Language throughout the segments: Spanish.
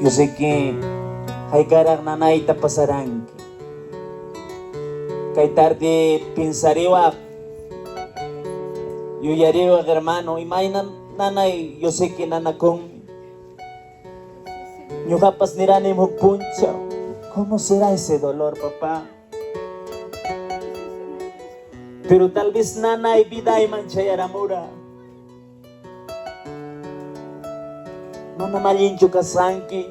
Yo sé que hay karak nanay tapasarang. Kay tarde pensariwa, yo yariwa hermano, imay nanay, yo sé que nanakong, yo capaz nirani magpuncha. ¿Cómo será ese dolor, papá? Pero tal vez nanay biday manchayaramura. Mana malincho kasanki,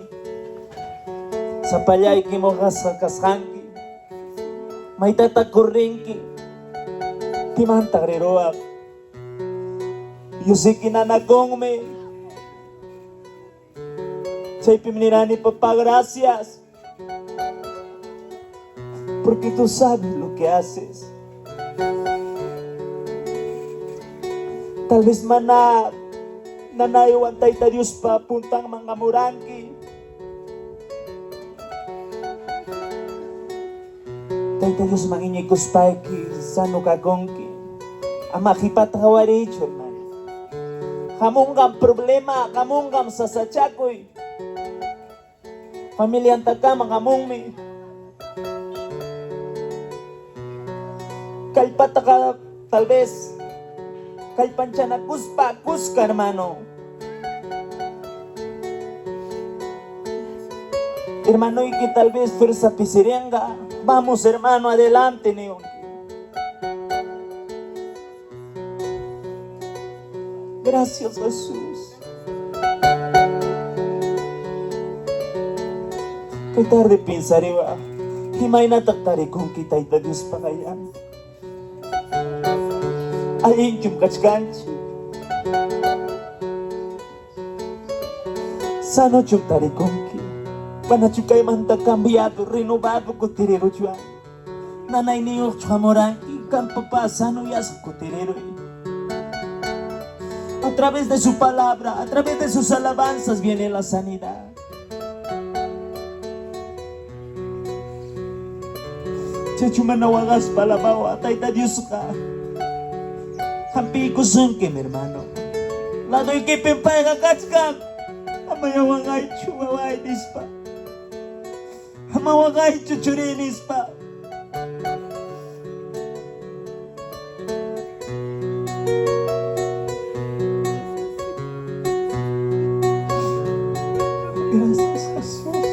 sa palyay ki mo kasanki. May tatakurinki, timantagriroak. Yusi kinanagong me. Say piminirani papá, gracias. Porque tú sabes lo que haces. Tal vez nanayuan tayo Diyos pa puntang mga murangki. Tayo Diyos manginyikos paiki sano kagongki. Ama kipatawaricho hermano. Kamunggam problema, kamunggam sasachakoy. Pamilyang tagam kamungmi. Kalpataka tal vez kalpanchana kuspa hermano. Hermano, y que tal vez fuerza pisirianga. Vamos hermano, adelante neon. Gracias Jesús. Qué tarde pensaré va. Himay nataktaré con kita ita Dios pagayan. Alin yung kachkanchi. Sano yung tarikongki. Panachukay manta cambiado, renovado coterero juan. Nanay niyo chamorangki, campapa sano yas coterero. A través de su palabra, a través de sus alabanzas viene la sanidad. Chachumanawagas palabawa, tayta Dios ka. Hampi kusun ke mi hermano. Lado que pempay kakachkak. Amayawangay chuwaway dispa. Amawangay chuchurinis pa. Gracias Jesús.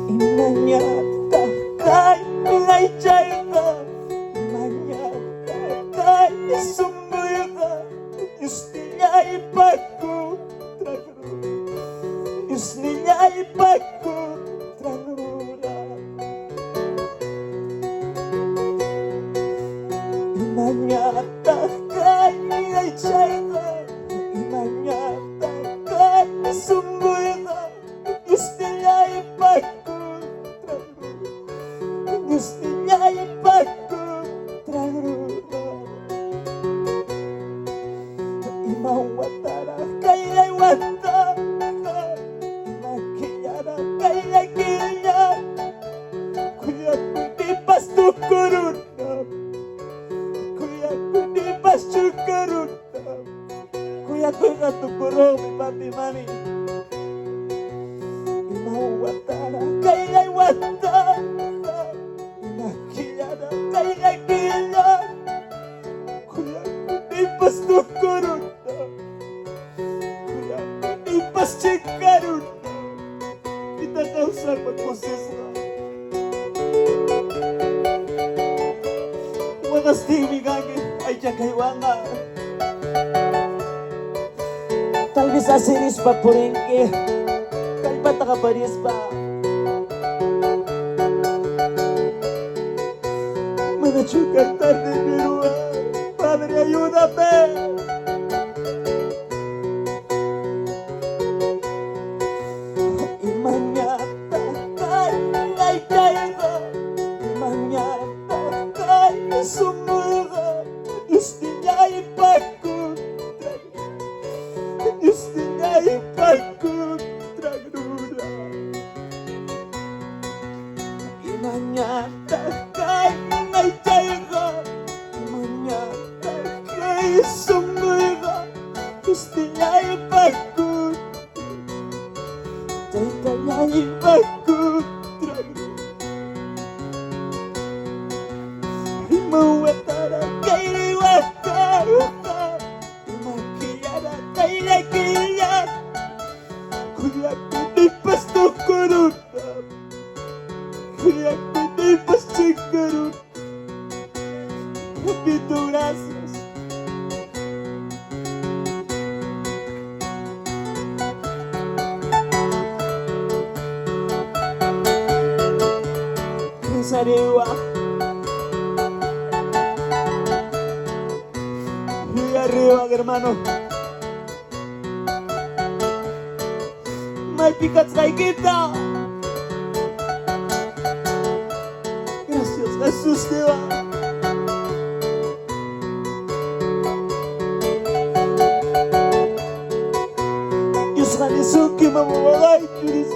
Imanyata kay ingay chay ka. Imanyata kay isumbuy ka. Diyos niya ipagkutragro. Diyos niya ipagkutragura. Imanyata kay ingay chay ka. Imanyata kay isumbuy ka. Diyos niya ipagkutragro. Diyos niya ipagkutragro. Imawatara kaya wata. Imakiyara kaya kiya. Kuya kudipas tukuruna. Kuya kudipas tukuruna. Kuya kuya tukuro mi papi mami. Imawatara kaya wata. Imakiyara kaya kiya. Kuya kudipas tukuruna. Ipas chikaron. Kita kausap magproses na. Wakas TV gagi ay jagaywana. Tal vez asiris pa puringke. Kalpata ka paris pa. Manachukan tarde pero Padre ayúdame. Sumura, Diyos niya ipagkutragura. Diyos niya ipagkutragura. Imanyata kay may tayga. Imanyata kay sumura, Diyos niya bakut Taytayay bakut Mawatara kairi wataruka Makiyara kaira kiriya Kuyaku di pasto kuruta Kuyaku di pasto kuruta Papito, gracias. Sarewa y arriba, hermano. May pikat kita. Gracias, Jesús te va. Dios Jesús que mamá Dios.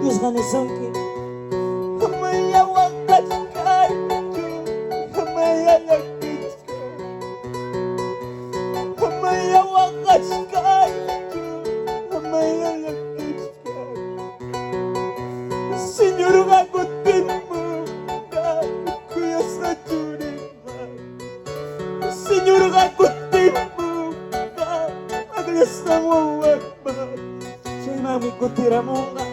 Dios gane sonke Amaya wakachkai Amaya yakachkai Amaya wakachkai Amaya yakachkai Señor gagotimbo Kuya sajurima Señor gagotimbo Agresamo wakba Mami kutiramonga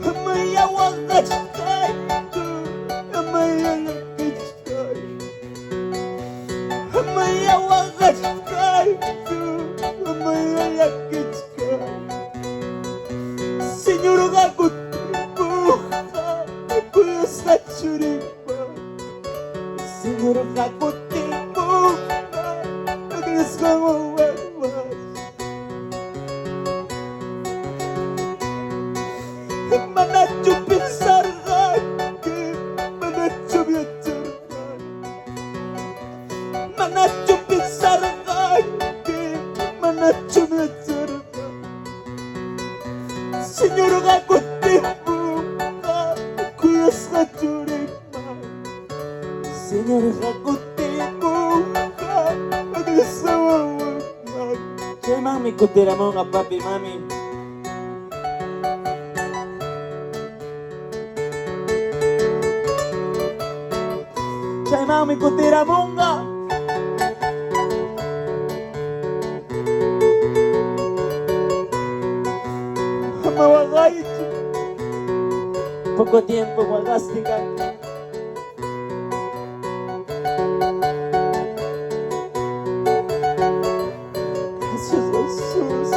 Amaya wakachkai Amaya yakachkai Amaya wakachkai Amaya yakachkai Señor gakutimbuha Kuya sachurima Señor gakutimbuha Agresamo wakba Manachu pisargan, manachu biachargan, manachu pisargan, manachu biachargan. Señor gakotimu, kuyas kachurima. Señor gakotimu, agresawa. Chay mami kutiramon a papi mami. Chay mami kutiramonga Amawagaichi Poco tiempo guagastiga Jesús, Jesús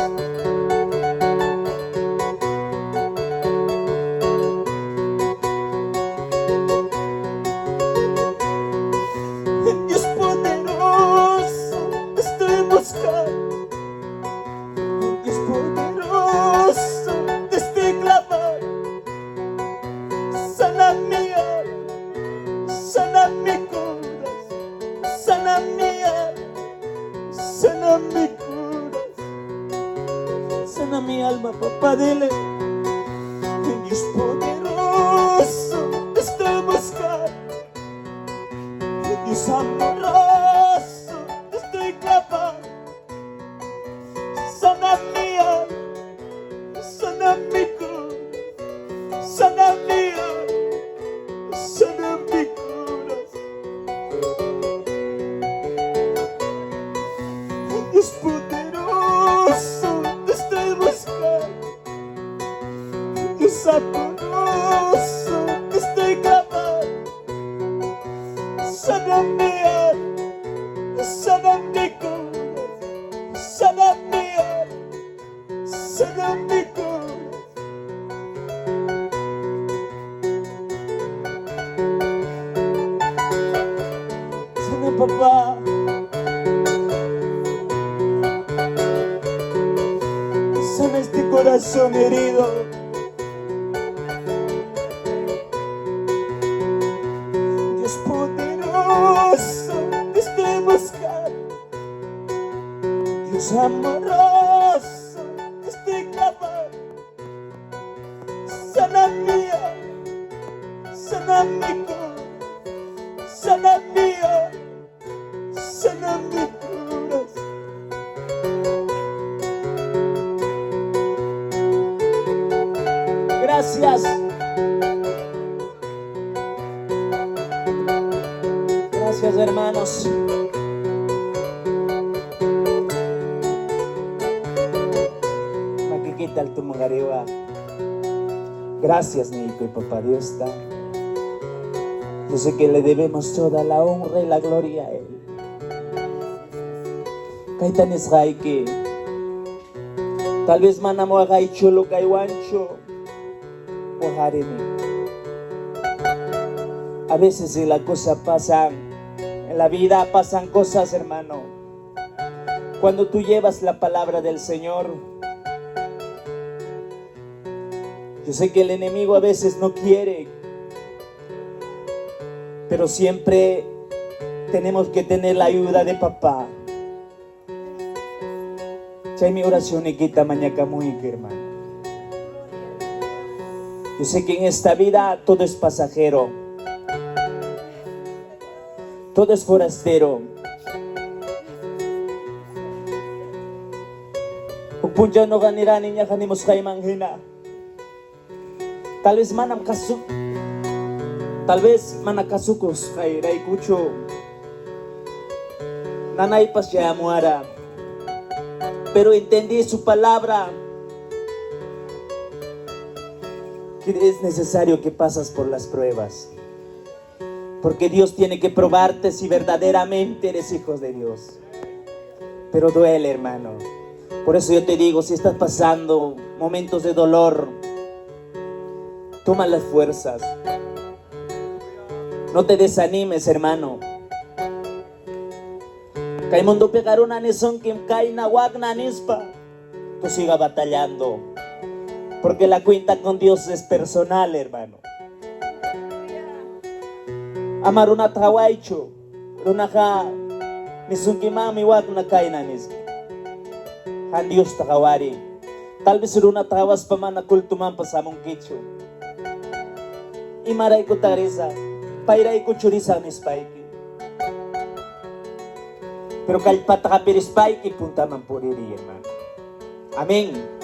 Dios poderoso, estoy buscando. Dios poderoso, te estoy clamando. Sana mi alma, sana mi corazón, sana mi alma, sana mi corazón, sana mi alma, papá, dile. Dios poderoso, te estoy buscando. Dios amoroso, te estoy clamando. Sana mi alma, sana mi corazón, sana mi alma, sana mi corazón. Dios poderoso, te estoy buscando. Dios amoroso, te estoy clamando. Sana mi alma, sana mi corazón, sana mi alma, sana mi corazón. Sana papá, sana este corazón herido. es amoroso este clamor. Sana mía, sana mi corazón, sana mía, sana mi corazón. Gracias. Gracias, hermanos. Makikita al tumangariwa. Gracias, mi hijo y papá Dios está. Yo sé que le debemos toda la honra y la gloria a Él. Kaitan Israel que tal vez manamo agay chulo kay wancho o harimi. A veces en la cosa pasan, en la vida pasan cosas, hermano. Cuando tú llevas la palabra del Señor, yo sé que el enemigo a veces no quiere, pero siempre tenemos que tener la ayuda de papá. Chay mi oración y quita mañana muy, hermano. Yo sé que en esta vida todo es pasajero, todo es forastero. Upunja no ganira niña ganimos kay manghina. Tal vez manakasukos kay Raikucho nanay pa siya muara, pero entendí su palabra que es necesario que pasas por las pruebas, porque Dios tiene que probarte si verdaderamente eres hijo de Dios. Pero duele, hermano. Por eso yo te digo, si estás pasando momentos de dolor, toma las fuerzas. No te desanimes, hermano. Kay mundo pegar una nesón que kay na wag na nispa. Tú siga batallando. Porque la cuenta con Dios es personal, hermano. Amar una tawaicho. Runaja nisung ki mami wag na kay na nispa. Han Dios takawari. Tal vez runa tawas pa man na kultuman pa sa mong kicho. Imaray ko tarisa, pairay ko churisa ni Spikey. Pero kalpata ka pirispikey, punta man po riri, hermano. Amén.